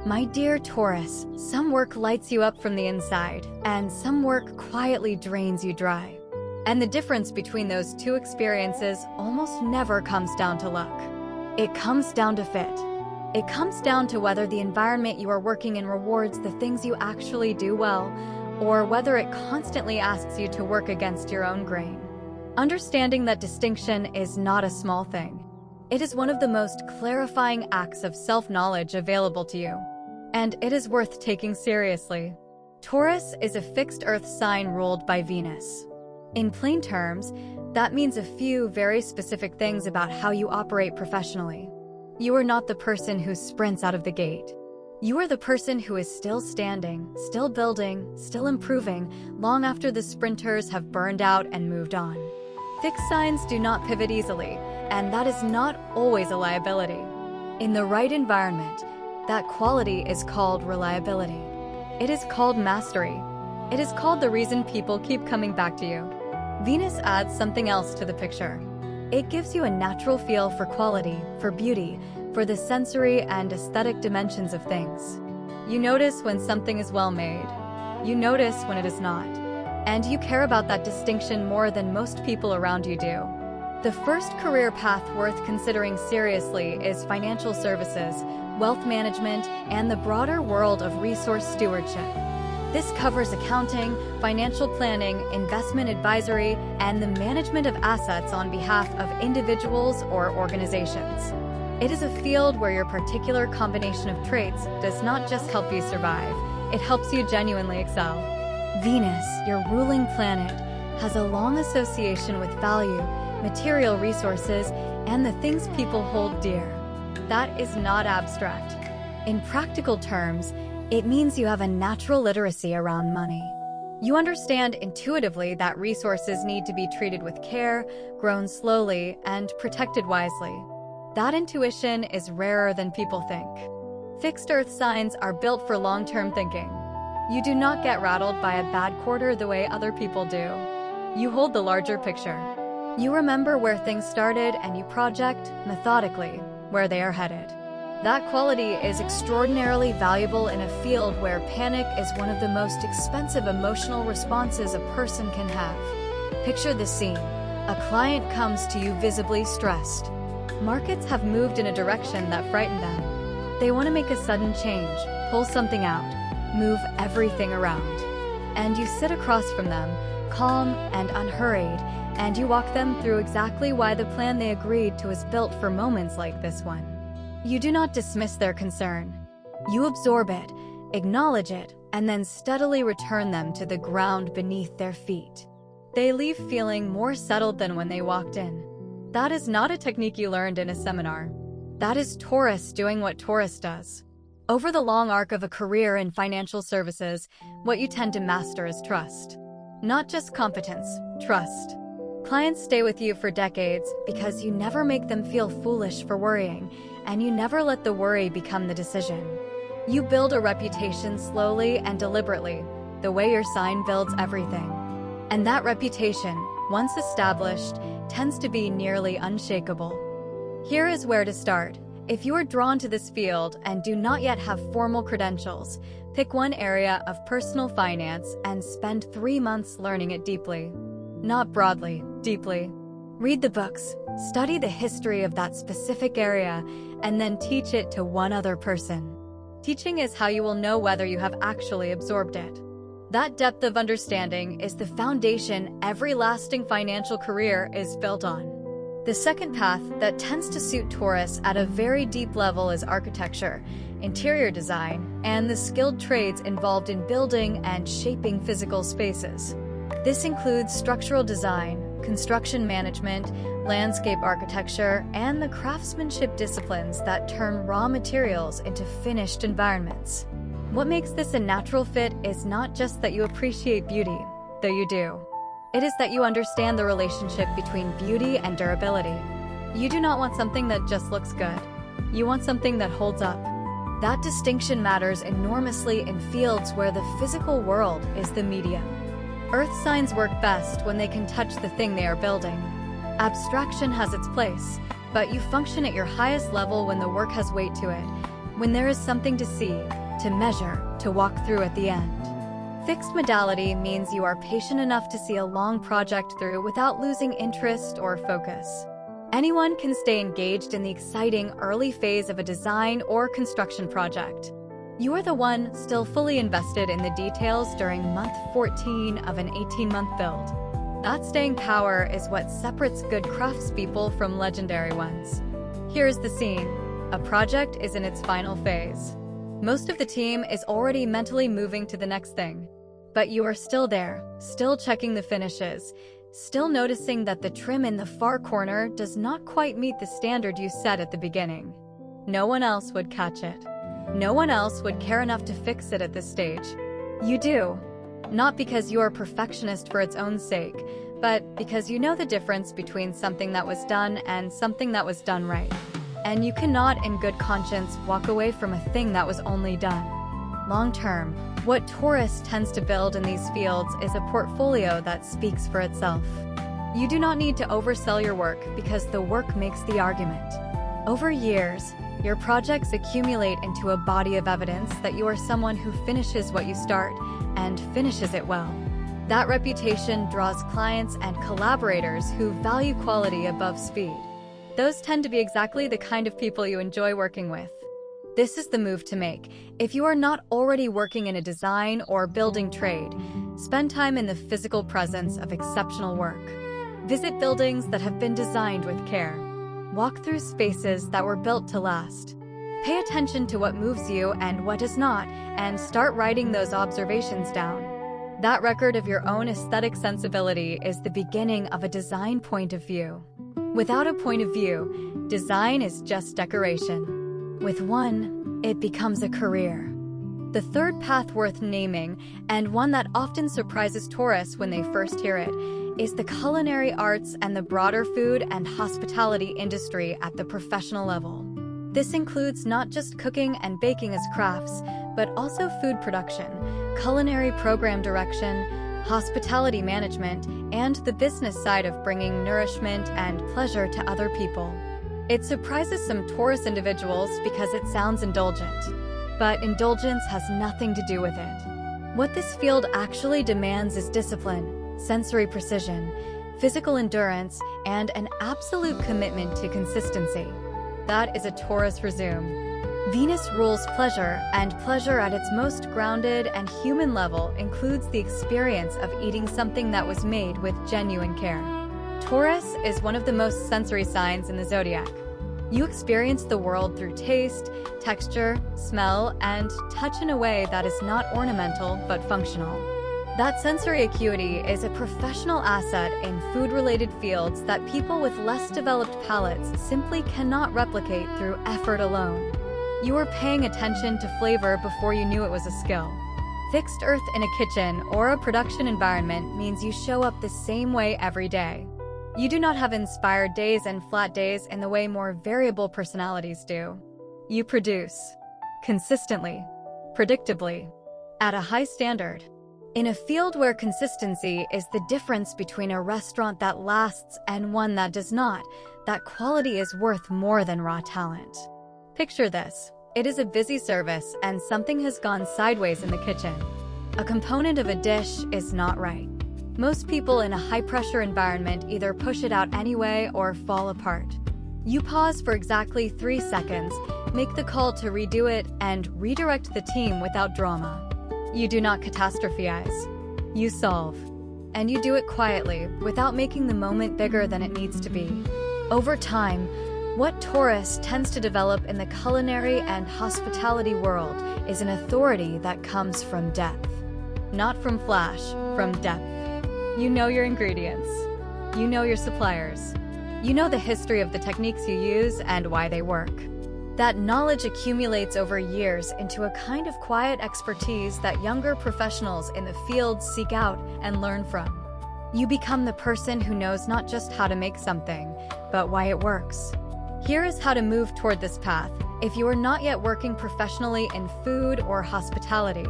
My dear Taurus, some work lights you up from the inside, and some work quietly drains you dry. And the difference between those two experiences almost never comes down to luck. It comes down to fit. It comes down to whether the environment you are working in rewards the things you actually do well, or whether it constantly asks you to work against your own grain. Understanding that distinction is not a small thing. It is one of the most clarifying acts of self-knowledge available to you. And it is worth taking seriously. Taurus is a fixed earth sign ruled by Venus. In plain terms, that means a few very specific things about how you operate professionally. You are not the person who sprints out of the gate. You are the person who is still standing, still building, still improving, long after the sprinters have burned out and moved on. Fixed signs do not pivot easily, and that is not always a liability. In the right environment, that quality is called reliability. It is called mastery. It is called the reason people keep coming back to you. Venus adds something else to the picture. It gives you a natural feel for quality, for beauty, for the sensory and aesthetic dimensions of things. You notice when something is well made. You notice when it is not. And you care about that distinction more than most people around you do. The first career path worth considering seriously is financial services, wealth management, and the broader world of resource stewardship. This covers accounting, financial planning, investment advisory, and the management of assets on behalf of individuals or organizations. It is a field where your particular combination of traits does not just help you survive, it helps you genuinely excel. Venus, your ruling planet, has a long association with value, material resources, and the things people hold dear. That is not abstract. In practical terms, it means you have a natural literacy around money. You understand intuitively that resources need to be treated with care, grown slowly, and protected wisely. That intuition is rarer than people think. Fixed earth signs are built for long-term thinking. You do not get rattled by a bad quarter the way other people do. You hold the larger picture. You remember where things started and you project, methodically, where they are headed. That quality is extraordinarily valuable in a field where panic is one of the most expensive emotional responses a person can have. Picture this scene. A client comes to you visibly stressed. Markets have moved in a direction that frightened them. They want to make a sudden change, pull something out, move everything around. And you sit across from them, calm and unhurried, and you walk them through exactly why the plan they agreed to is built for moments like this one. You do not dismiss their concern. You absorb it, acknowledge it, and then steadily return them to the ground beneath their feet. They leave feeling more settled than when they walked in. That is not a technique you learned in a seminar. That is Taurus doing what Taurus does. Over the long arc of a career in financial services, what you tend to master is trust. Not just competence, trust. Clients stay with you for decades because you never make them feel foolish for worrying, and you never let the worry become the decision. You build a reputation slowly and deliberately, the way your sign builds everything. And that reputation, once established, tends to be nearly unshakable. Here is where to start. If you are drawn to this field and do not yet have formal credentials, pick one area of personal finance and spend 3 months learning it deeply. Not broadly, deeply. Read the books, study the history of that specific area, and then teach it to one other person. Teaching is how you will know whether you have actually absorbed it. That depth of understanding is the foundation every lasting financial career is built on. The second path that tends to suit Taurus at a very deep level is architecture, interior design, and the skilled trades involved in building and shaping physical spaces. This includes structural design, construction management, landscape architecture, and the craftsmanship disciplines that turn raw materials into finished environments. What makes this a natural fit is not just that you appreciate beauty, though you do. It is that you understand the relationship between beauty and durability. You do not want something that just looks good. You want something that holds up. That distinction matters enormously in fields where the physical world is the medium. Earth signs work best when they can touch the thing they are building. Abstraction has its place, But you function at your highest level when the work has weight to it, when there is something to see, to measure, to walk through at the end. Fixed modality means you are patient enough to see a long project through without losing interest or focus. Anyone can stay engaged in the exciting early phase of a design or construction project. You are the one still fully invested in the details during month 14 of an 18-month build. That staying power is what separates good craftspeople from legendary ones. Here's the scene. A project is in its final phase. Most of the team is already mentally moving to the next thing. But you are still there, still checking the finishes, still noticing that the trim in the far corner does not quite meet the standard you set at the beginning. No one else would catch it. No one else would care enough to fix it at this stage. You do. Not because you are a perfectionist for its own sake, but because you know the difference between something that was done and something that was done right. And you cannot, in good conscience, walk away from a thing that was only done. Long term, what Taurus tends to build in these fields is a portfolio that speaks for itself. You do not need to oversell your work because the work makes the argument. Over years, your projects accumulate into a body of evidence that you are someone who finishes what you start and finishes it well. That reputation draws clients and collaborators who value quality above speed. Those tend to be exactly the kind of people you enjoy working with. This is the move to make. If you are not already working in a design or building trade, spend time in the physical presence of exceptional work. Visit buildings that have been designed with care. Walk through spaces that were built to last. Pay attention to what moves you and what does not, and start writing those observations down. That record of your own aesthetic sensibility is the beginning of a design point of view. Without a point of view, design is just decoration. With one, it becomes a career. The third path worth naming, and one that often surprises Taurus when they first hear it, is the culinary arts and the broader food and hospitality industry at the professional level. This includes not just cooking and baking as crafts, but also food production, culinary program direction, hospitality management, and the business side of bringing nourishment and pleasure to other people. It surprises some Taurus individuals because it sounds indulgent, but indulgence has nothing to do with it. What this field actually demands is discipline, sensory precision, physical endurance, and an absolute commitment to consistency. That is a Taurus resume. Venus rules pleasure, and pleasure at its most grounded and human level includes the experience of eating something that was made with genuine care. Taurus is one of the most sensory signs in the zodiac. You experience the world through taste, texture, smell, and touch in a way that is not ornamental but functional. That sensory acuity is a professional asset in food-related fields that people with less developed palates simply cannot replicate through effort alone. You are paying attention to flavor before you knew it was a skill. Fixed earth in a kitchen or a production environment means you show up the same way every day. You do not have inspired days and flat days in the way more variable personalities do. You produce. Consistently. Predictably. At a high standard. In a field where consistency is the difference between a restaurant that lasts and one that does not, that quality is worth more than raw talent. Picture this. It is a busy service and something has gone sideways in the kitchen. A component of a dish is not right. Most people in a high-pressure environment either push it out anyway or fall apart. You pause for exactly 3 seconds, make the call to redo it, and redirect the team without drama. You do not catastrophize. You solve. And you do it quietly, without making the moment bigger than it needs to be. Over time, what Taurus tends to develop in the culinary and hospitality world is an authority that comes from depth. Not from flash, from depth. You know your ingredients. You know your suppliers. You know the history of the techniques you use and why they work. That knowledge accumulates over years into a kind of quiet expertise that younger professionals in the field seek out and learn from. You become the person who knows not just how to make something, but why it works. Here is how to move toward this path. If you are not yet working professionally in food or hospitality,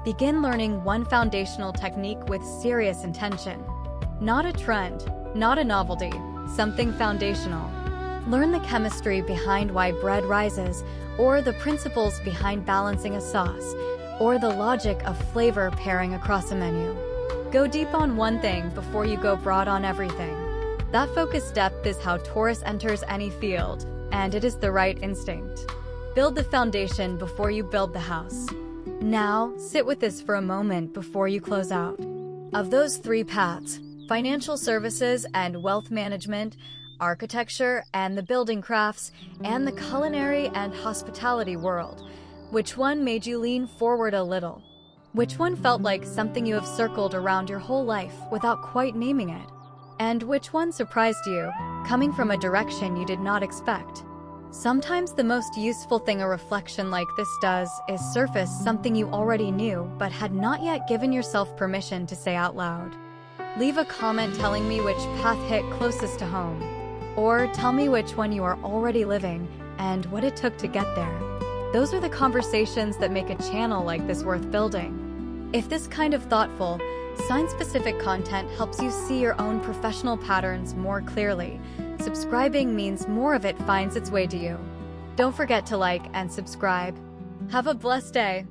begin learning one foundational technique with serious intention. Not a trend, not a novelty, something foundational. Learn the chemistry behind why bread rises, or the principles behind balancing a sauce, or the logic of flavor pairing across a menu. Go deep on one thing before you go broad on everything. That focused depth is how Taurus enters any field, and it is the right instinct. Build the foundation before you build the house. Now, sit with this for a moment before you close out. Of those three paths, financial services and wealth management, architecture and the building crafts, and the culinary and hospitality world, which one made you lean forward a little? Which one felt like something you have circled around your whole life without quite naming it? And which one surprised you, coming from a direction you did not expect? Sometimes the most useful thing a reflection like this does is surface something you already knew but had not yet given yourself permission to say out loud. Leave a comment telling me which path hit closest to home, or tell me which one you are already living and what it took to get there. Those are the conversations that make a channel like this worth building. If this kind of thoughtful, sign-specific content helps you see your own professional patterns more clearly, subscribing means more of it finds its way to you. Don't forget to like and subscribe. Have a blessed day.